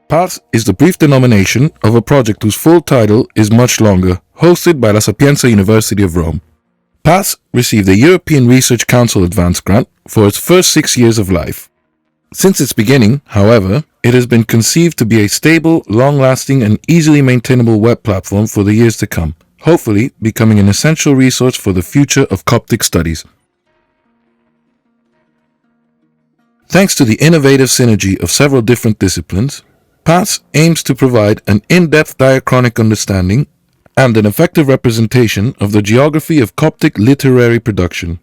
PATS is the brief denomination of a project whose full title is much longer, hosted by La Sapienza University of Rome. PATS received a European Research Council Advance Grant for its first 6 years of life. Since its beginning, however, it has been conceived to be a stable, long-lasting and easily maintainable web platform for the years to come, hopefully becoming an essential resource for the future of Coptic studies. Thanks to the innovative synergy of several different disciplines, PATS aims to provide an in-depth diachronic understanding and an effective representation of the geography of Coptic literary production.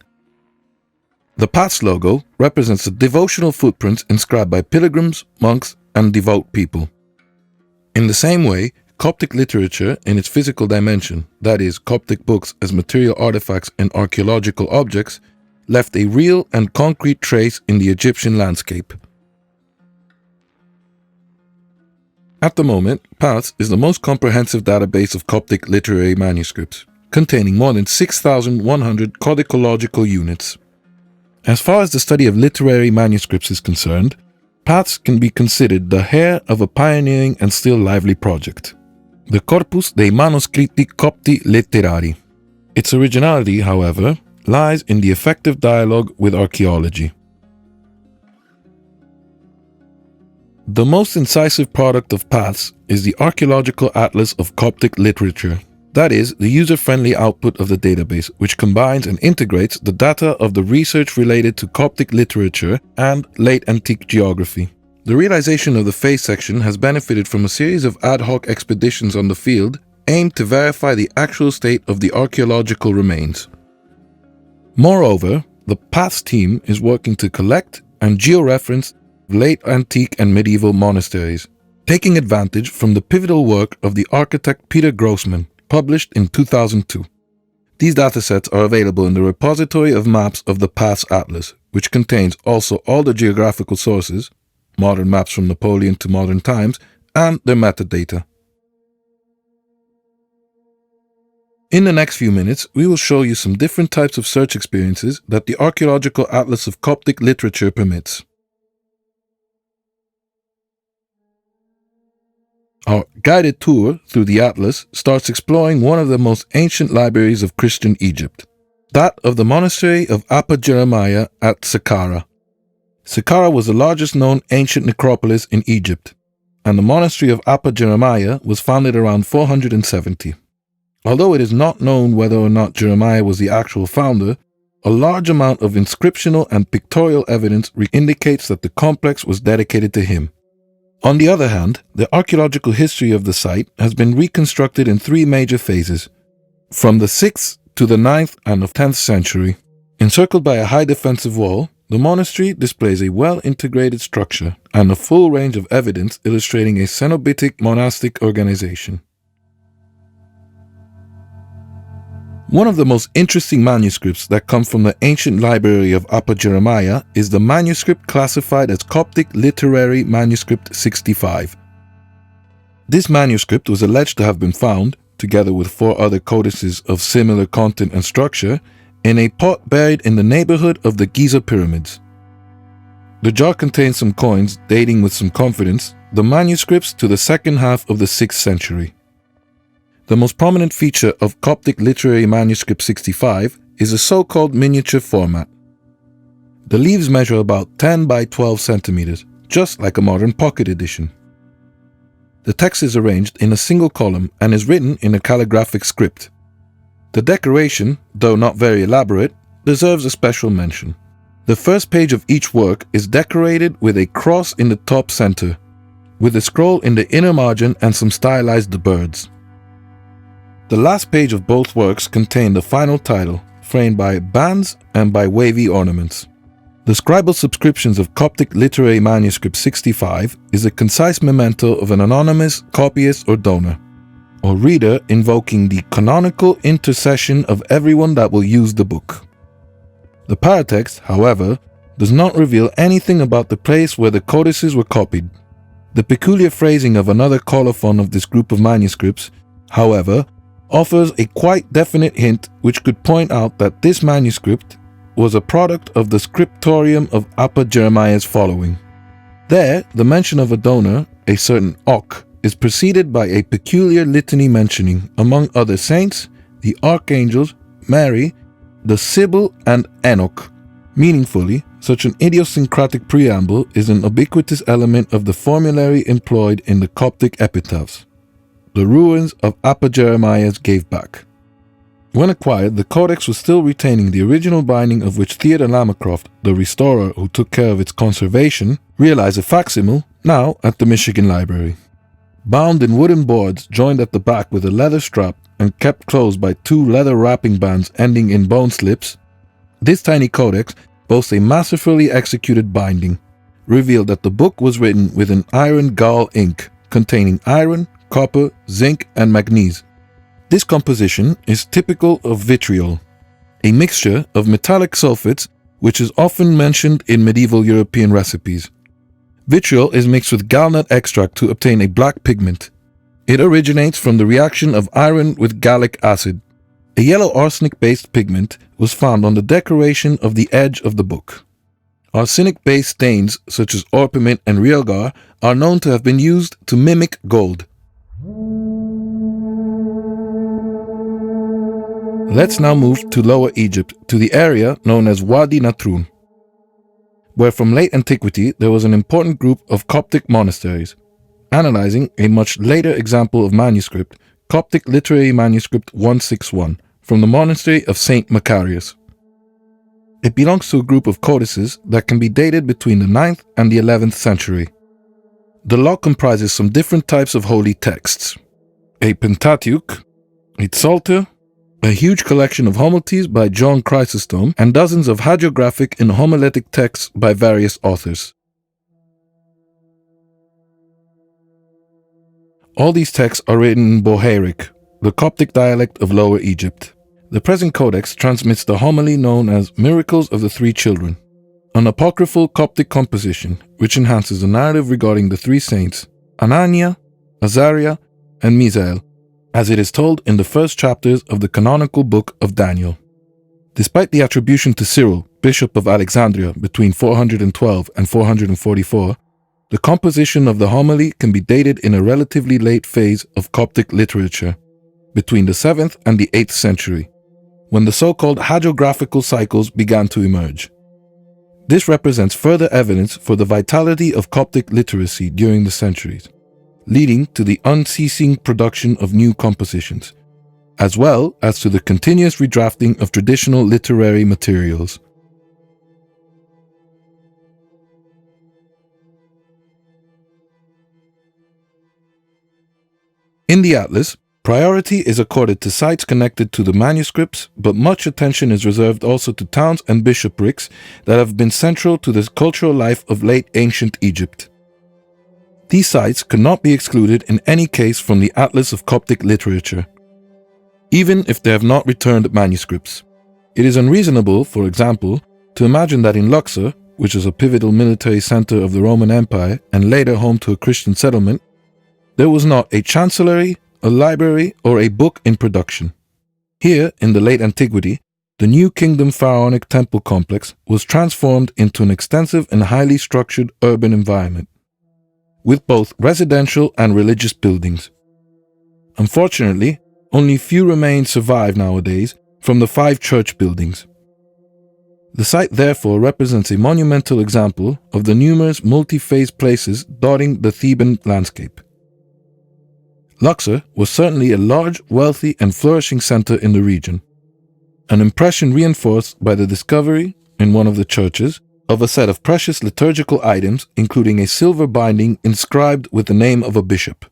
The PATS logo represents the devotional footprints inscribed by pilgrims, monks, and devout people. In the same way, Coptic literature in its physical dimension, that is, Coptic books as material artifacts and archaeological objects, left a real and concrete trace in the Egyptian landscape. At the moment, PATS is the most comprehensive database of Coptic literary manuscripts, containing more than 6,100 codicological units. As far as the study of literary manuscripts is concerned, PATS can be considered the heir of a pioneering and still lively project, the Corpus dei Manoscritti Copti Letterari. Its originality, however, lies in the effective dialogue with archaeology. The most incisive product of PATS is the Archaeological Atlas of Coptic Literature, that is, the user-friendly output of the database, which combines and integrates the data of the research related to Coptic literature and late antique geography. The realization of the phase section has benefited from a series of ad hoc expeditions on the field aimed to verify the actual state of the archaeological remains. Moreover, the PATS team is working to collect and georeference late antique and medieval monasteries, taking advantage from the pivotal work of the architect Peter Grossman, published in 2002. These datasets are available in the repository of maps of the PATS Atlas, which contains also all the geographical sources, modern maps from Napoleon to modern times, and their metadata. In the next few minutes, we will show you some different types of search experiences that the Archaeological Atlas of Coptic Literature permits. Our guided tour through the Atlas starts exploring one of the most ancient libraries of Christian Egypt, that of the monastery of Appa Jeremiah at Saqqara. Saqqara was the largest known ancient necropolis in Egypt, and the monastery of Appa Jeremiah was founded around 470. Although it is not known whether or not Jeremiah was the actual founder, a large amount of inscriptional and pictorial evidence indicates that the complex was dedicated to him. On the other hand, the archaeological history of the site has been reconstructed in 3 major phases, from the 6th to the 9th and the 10th century. Encircled by a high defensive wall, the monastery displays a well-integrated structure and a full range of evidence illustrating a Cenobitic monastic organization. One of the most interesting manuscripts that come from the ancient library of Appa Jeremiah is the manuscript classified as Coptic Literary Manuscript 65. This manuscript was alleged to have been found, together with 4 other codices of similar content and structure, in a pot buried in the neighborhood of the Giza pyramids. The jar contains some coins dating with some confidence the manuscripts to the second half of the 6th century. The most prominent feature of Coptic Literary Manuscript 65 is a so-called miniature format. The leaves measure about 10 by 12 centimeters, just like a modern pocket edition. The text is arranged in a single column and is written in a calligraphic script. The decoration, though not very elaborate, deserves a special mention. The first page of each work is decorated with a cross in the top center, with a scroll in the inner margin and some stylized birds. The last page of both works contain the final title, framed by bands and by wavy ornaments. The scribal subscriptions of Coptic Literary Manuscript 65 is a concise memento of an anonymous copyist or donor, or reader invoking the canonical intercession of everyone that will use the book. The paratext, however, does not reveal anything about the place where the codices were copied. The peculiar phrasing of another colophon of this group of manuscripts, however, offers a quite definite hint which could point out that this manuscript was a product of the scriptorium of Appa Jeremiah's following. There, the mention of a donor, a certain Och, is preceded by a peculiar litany mentioning, among other saints, the archangels, Mary, the Sibyl, and Enoch. Meaningfully, such an idiosyncratic preamble is an ubiquitous element of the formulary employed in the Coptic epitaphs. The ruins of Appa Jeremiah's gave back. When acquired, the codex was still retaining the original binding of which Theodore Lamercroft, the restorer who took care of its conservation, realized a facsimile, now at the Michigan Library. Bound in wooden boards joined at the back with a leather strap and kept closed by 2 leather wrapping bands ending in bone slips, this tiny codex boasts a masterfully executed binding, revealed that the book was written with an iron gall ink containing iron, copper, zinc, and manganese. This composition is typical of vitriol, a mixture of metallic sulfates which is often mentioned in medieval European recipes. Vitriol is mixed with gallnut extract to obtain a black pigment. It originates from the reaction of iron with gallic acid. A yellow arsenic-based pigment was found on the decoration of the edge of the book. Arsenic-based stains such as orpiment and realgar are known to have been used to mimic gold. Let's now move to Lower Egypt, to the area known as Wadi Natrun, where from late antiquity there was an important group of Coptic monasteries. Analyzing a much later example of manuscript, Coptic Literary Manuscript 161, from the monastery of St. Macarius. It belongs to a group of codices that can be dated between the 9th and the 11th century. The log comprises some different types of holy texts: a Pentateuch, a Psalter, a huge collection of homilies by John Chrysostom, and dozens of hagiographic and homiletic texts by various authors. All these texts are written in Bohairic, the Coptic dialect of Lower Egypt. The present codex transmits the homily known as Miracles of the Three Children, an apocryphal Coptic composition which enhances the narrative regarding the 3 saints, Anania, Azariah, and Misael, as it is told in the first chapters of the canonical book of Daniel. Despite the attribution to Cyril, Bishop of Alexandria, between 412 and 444, the composition of the homily can be dated in a relatively late phase of Coptic literature, between the 7th and the 8th century, when the so-called hagiographical cycles began to emerge. This represents further evidence for the vitality of Coptic literacy during the centuries, leading to the unceasing production of new compositions, as well as to the continuous redrafting of traditional literary materials. In the Atlas, priority is accorded to sites connected to the manuscripts, but much attention is reserved also to towns and bishoprics that have been central to the cultural life of late ancient Egypt. These sites cannot be excluded in any case from the Atlas of Coptic literature, even if they have not returned manuscripts. It is unreasonable, for example, to imagine that in Luxor, which is a pivotal military center of the Roman Empire and later home to a Christian settlement, there was not a chancellery, a library, or a book in production. Here, in the late antiquity, the New Kingdom pharaonic temple complex was transformed into an extensive and highly structured urban environment, with both residential and religious buildings. Unfortunately, only few remains survive nowadays from the 5 church buildings. The site therefore represents a monumental example of the numerous multi-phase places dotting the Theban landscape. Luxor was certainly a large, wealthy, and flourishing center in the region, an impression reinforced by the discovery, in one of the churches, of a set of precious liturgical items, including a silver binding inscribed with the name of a bishop.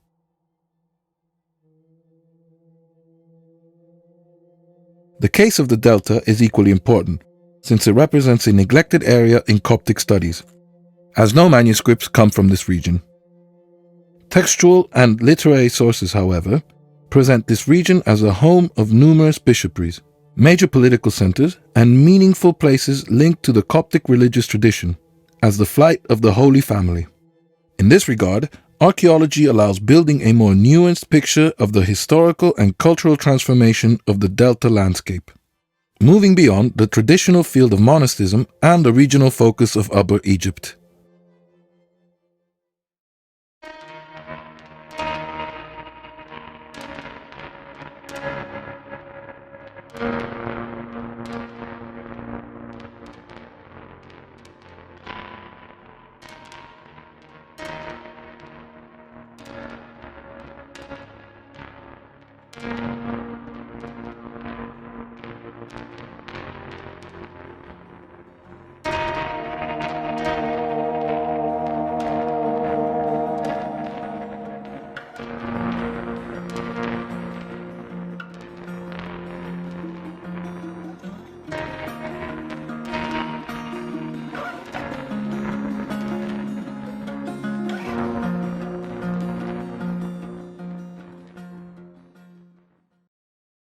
The case of the Delta is equally important, since it represents a neglected area in Coptic studies, as no manuscripts come from this region. Textual and literary sources, however, present this region as a home of numerous bishopries, major political centers, and meaningful places linked to the Coptic religious tradition, as the flight of the Holy Family. In this regard, Archaeology allows building a more nuanced picture of the historical and cultural transformation of the Delta landscape, moving beyond the traditional field of monasticism and the regional focus of Upper Egypt.